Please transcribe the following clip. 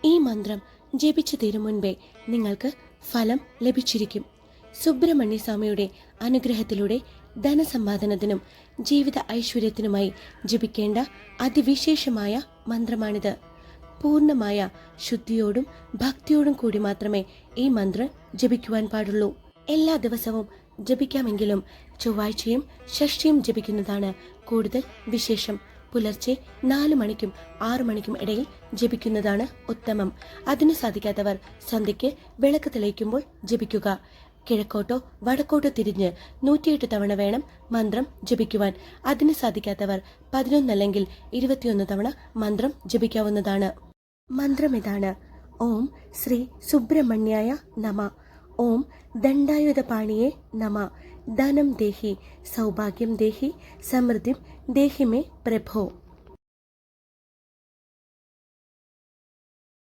ഈ മന്ത്രം ജപിച്ചു തീരും മുൻപേ നിങ്ങൾക്ക് ഫലം ലഭിച്ചിരിക്കും. സുബ്രഹ്മണ്യ സ്വാമിയുടെ അനുഗ്രഹത്തിലൂടെ ധനസമ്പാദനത്തിനും ജീവിത ഐശ്വര്യത്തിനുമായി ജപിക്കേണ്ട അതിവിശേഷമായ മന്ത്രമാണിത്. പൂർണ്ണമായ ശുദ്ധിയോടും ഭക്തിയോടും കൂടി മാത്രമേ ഈ മന്ത്രം ജപിക്കുവാൻ പാടുള്ളൂ. എല്ലാ ദിവസവും ജപിക്കാമെങ്കിലും ചൊവ്വാഴ്ചയും ഷഷ്ടിയും ജപിക്കുന്നതാണ് കൂടുതൽ വിശേഷം. പുലർച്ചെ 4 മണിക്കും 6 മണിക്കും ഇടയിൽ ജപിക്കുന്നതാണ് ഉത്തമം. അതിനു സാധിക്കാത്തവർ സന്ധ്യയ്ക്ക് വിളക്ക് തെളിയിക്കുമ്പോൾ ജപിക്കുക. കിഴക്കോട്ടോ വടക്കോട്ടോ തിരിഞ്ഞ് 108 തവണ വേണം മന്ത്രം ജപിക്കുവാൻ. അതിന് സാധിക്കാത്തവർ 11 അല്ലെങ്കിൽ 21 തവണ മന്ത്രം ജപിക്കാവുന്നതാണ്. മന്ത്രം ഇതാണ്: ഓം ശ്രീ സുബ്രഹ്മണ്യായ നമ. ഓം ദണ്ഡായുധപാണിയേ നമ. ധനം ദേഹി, സൗഭാഗ്യം ദേഹി, സമൃദ്ധിം ദേഹി മേ പ്രഭോ.